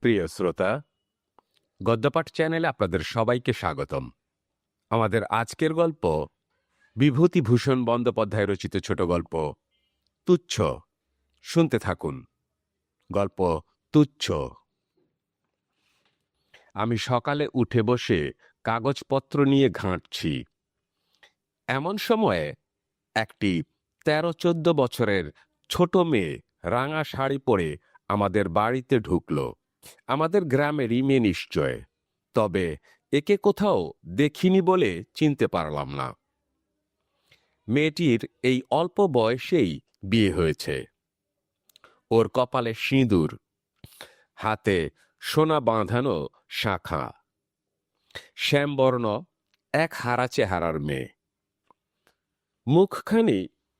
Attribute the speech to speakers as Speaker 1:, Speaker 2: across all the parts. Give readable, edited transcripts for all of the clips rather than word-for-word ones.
Speaker 1: প্রিয় শ্রোতা, গদ্যপাঠ চ্যানেলে আপনাদের সবাইকে স্বাগতম। আমাদের আজকের গল্প বিভূতিভূষণ বন্দ্যোপাধ্যায় রচিত ছোট গল্প তুচ্ছ। শুনতে থাকুন। গল্প তুচ্ছ। আমি সকালে উঠে বসে কাগজপত্র নিয়ে ঘাঁটছি। এমন সময়ে একটি 13-14 বছরের ছোট মেয়ে রাঙা শাড়ি পরে আমাদের বাড়িতে ঢুকল। আমাদের গ্রামেরই মেয়ে নিশ্চয়, তবে একে কোথাও দেখিনি বলে চিনতে পারলাম না। মেয়েটির এই অল্প বয়সেই বিয়ে হয়েছে। ওর কপালে সিঁদুর, হাতে সোনা বাঁধানো শাঁখা। শ্যামবর্ণ এক হারা চেহারার মেয়ে। মুখখানি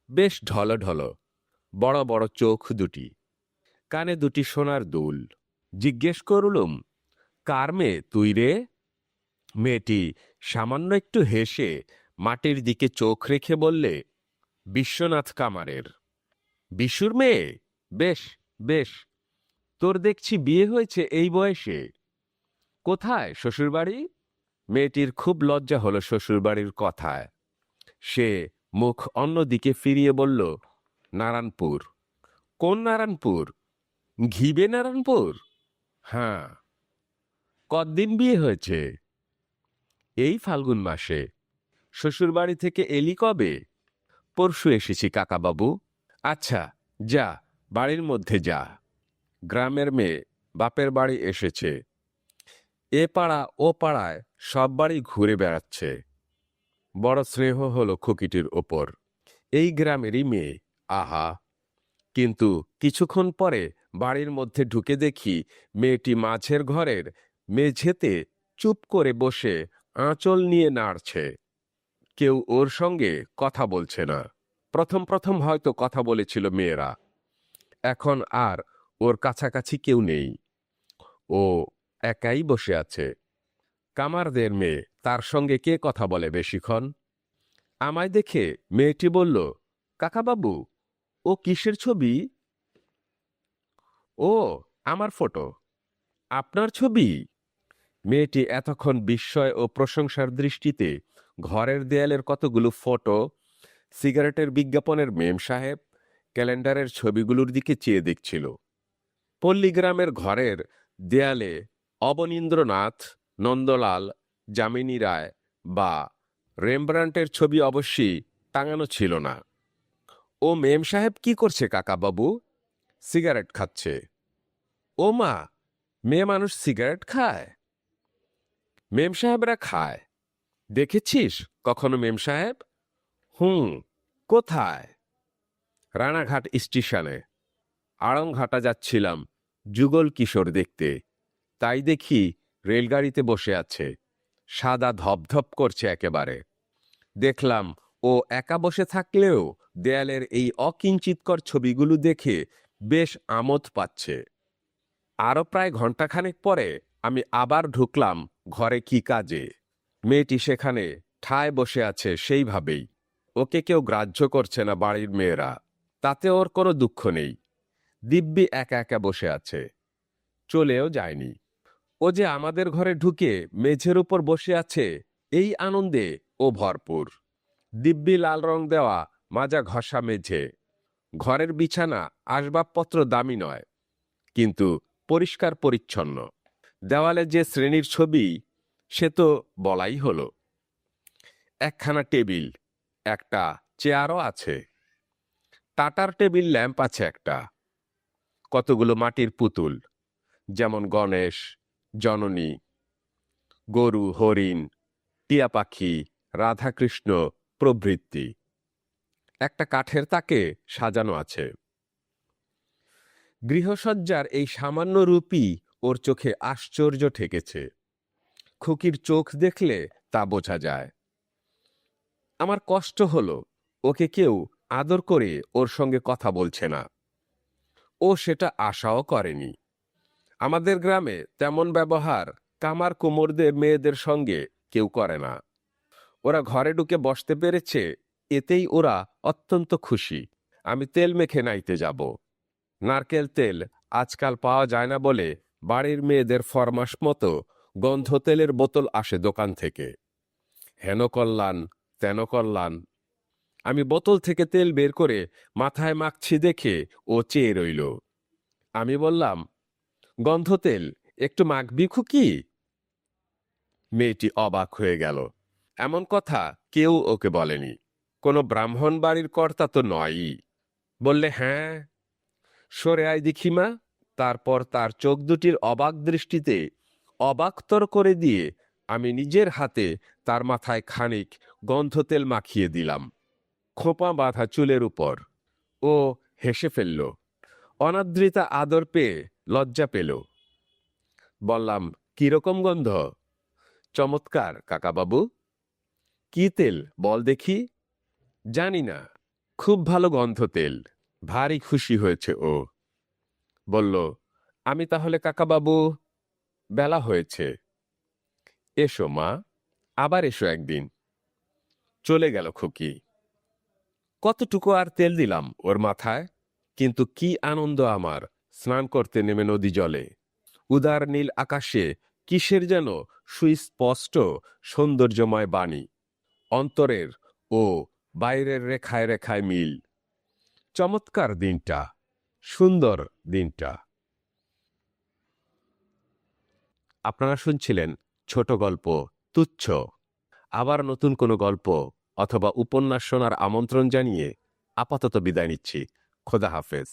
Speaker 1: বেশ ঢলঢল, বড় বড় চোখ দুটি, কানে দুটি সোনার দুল। জিজ্ঞেস করলুম, কার মেয়ে তুই রে? মেয়েটি সামান্য একটু হেসে মাটির দিকে চোখ রেখে বললে, বিশ্বনাথ কামারের। বিশুর মেয়ে? বেশ বেশ, তোর দেখছি বিয়ে হয়েছে এই বয়সে। কোথায় শ্বশুরবাড়ি? মেয়েটির খুব লজ্জা হলো শ্বশুরবাড়ির কথায়। সে মুখ অন্যদিকে ফিরিয়ে বলল, নারায়ণপুর। কোন নারায়ণপুর? ঘিবে নারায়ণপুর? হ্যাঁ। কতদিন বিয়ে হয়েছে? এই ফাল্গুন মাসে। শ্বশুরবাড়ি থেকে এলি কবে? পরশু এসেছি কাকাবাবু। আচ্ছা, যা, বাড়ির মধ্যে যা। গ্রামের মেয়ে বাপের বাড়ি এসেছে। এ পাড়া ও পাড়ায় সব বাড়ি ঘুরে বেড়াচ্ছে। বড় স্নেহ হলো খুকিটির ওপর। এই গ্রামেরই মেয়ে, আহা! কিন্তু কিছুক্ষণ পরে বাড়ির মধ্যে ঢুকে দেখি মেয়েটি মাঝের ঘরের মেঝেতে চুপ করে বসে আঁচল নিয়ে নাড়ছে। কেউ ওর সঙ্গে কথা বলছে না। প্রথম প্রথম হয়তো কথা বলেছিল মেয়েরা, এখন আর ওর কাছাকাছি কেউ নেই। ও একাই বসে আছে। কামারদের মেয়ে, তার সঙ্গে কে কথা বলে বেশিক্ষণ? আমায় দেখে মেয়েটি বলল, কাকাবাবু, ও কিসের ছবি? ও আমার ফটো। আপনার ছবি? মেয়েটি এতক্ষণ বিস্ময় ও প্রশংসার দৃষ্টিতে ঘরের দেয়ালের কতগুলো ফটো, সিগারেটের বিজ্ঞাপনের মেম সাহেব, ক্যালেন্ডারের ছবিগুলোর দিকে চেয়ে দেখছিল। পল্লীগ্রামের ঘরের দেয়ালে অবনীন্দ্রনাথ, নন্দলাল, যামিনী রায় বা রেমব্রান্টের ছবি অবশ্যই টাঙানো ছিল না। ও মেম সাহেব কি করছে কাকাবাবু? সিগারেট খাচ্ছে। ও মা, মেয়ে মানুষ সিগারেট খায়? মেম সাহেবরা খায়। দেখেছিস কখনো মেম সাহেব? হুম। কোথায়? রানাঘাট স্টেশনে। আড়ংঘাটা যাচ্ছিলাম যুগল কিশোর দেখতে। তাই দেখি রেলগাড়িতে বসে আছে, সাদা ধপধপ করছে একেবারে। দেখলাম ও একা বসে থাকলেও দেয়ালের এই অকিঞ্চিতকর ছবিগুলো দেখে বেশ আমোদ পাচ্ছে। আরও প্রায় ঘণ্টাখানেক পরে আমি আবার ঢুকলাম ঘরে কি কাজে। মেয়েটি সেখানে ঠায় বসে আছে সেইভাবেই। ওকে কেউ গ্রাহ্য করছে না বাড়ির মেয়েরা। তাতে ওর কোনো দুঃখ নেই। দিব্যি একা একা বসে আছে, চলেও যায়নি। ও যে আমাদের ঘরে ঢুকে মেঝের উপর বসে আছে, এই আনন্দে ও ভরপুর। দিব্যি লাল রং দেওয়া মাজা ঘষা মেঝে। ঘরের বিছানা আসবাবপত্র দামি নয়, কিন্তু পরিষ্কার পরিচ্ছন্ন। দেওয়ালে যে শ্রেণীর ছবি, সে তো বলাই হলো। একখানা টেবিল, একটা চেয়ারও আছে। টাটার টেবিল ল্যাম্প আছে একটা। কতগুলো মাটির পুতুল, যেমন গণেশ, জননী, গরু, হরিণ, টিয়া পাখি, রাধাকৃষ্ণ প্রভৃতি। একটা কাঠের তাকে সাজানো আছে। গৃহসজ্জার এই সামান্য রূপই ওর চোখে আশ্চর্য ঠেকেছে। খুকির চোখ দেখলে তা বোঝা যায়। আমার কষ্ট হলো, ওকে কেউ আদর করে ওর সঙ্গে কথা বলছে না। ও সেটা আশাও করেনি। আমাদের গ্রামে তেমন ব্যবহার কামার কুমোরদের মেয়েদের সঙ্গে কেউ করে না। ওরা ঘরে ঢুকে বসতে পেরেছে, এতেই ওরা অত্যন্ত খুশি। আমি তেল মেখে নাইতে যাব। নারকেল তেল আজকাল পাওয়া যায় না বলে বাড়ির মেয়েদের ফরমাস মতো গন্ধ তেলের বোতল আসে দোকান থেকে। হেন কল্যাণ তেন কল্যাণ। আমি বোতল থেকে তেল বের করে মাথায় মাখছি দেখে ও চেয়ে রইল। আমি বললাম, গন্ধ তেল একটু মাখবি খুকি? মেয়েটি অবাক হয়ে গেল। এমন কথা কেউ ওকে বলেনি। কোনো ব্রাহ্মণ বাড়ির কর্তা তো নয়ই। বললে, হ্যাঁ, সরে আয় দেখি মা। তারপর তার চোখ দুটির অবাক দৃষ্টিতে অবাকতর করে দিয়ে আমি নিজের হাতে তার মাথায় খানিক গন্ধ তেল মাখিয়ে দিলাম, খোঁপা বাঁধা চুলের উপর। ও হেসে ফেলল। অনাদৃতা আদর পেয়ে লজ্জা পেল। বললাম, কিরকম গন্ধ? চমৎকার কাকাবাবু। কি তেল বল দেখি? জানি না, খুব ভালো গন্ধ তেল। ভারী খুশি হয়েছে ও। বলল, আমি তাহলে কাকাবাবু, বেলা হয়েছে। এসো মা, আবার এসো একদিন। চলে গেল খুকি। কতটুকু আর তেল দিলাম ওর মাথায়, কিন্তু কি আনন্দ আমার স্নান করতে নেমে নদী জলে। উদার নীল আকাশে কিসের যেন সুস্পষ্ট সৌন্দর্যময় বাণী, অন্তরের ও বাইরের রেখায় রেখায় মিল। চমৎকার দিনটা, সুন্দর দিনটা। আপনারা শুনছিলেন ছোট গল্প তুচ্ছ। আবার নতুন কোনো গল্প অথবা উপন্যাস শোনার আমন্ত্রণ জানিয়ে আপাতত বিদায় নিচ্ছি। খোদা হাফেজ।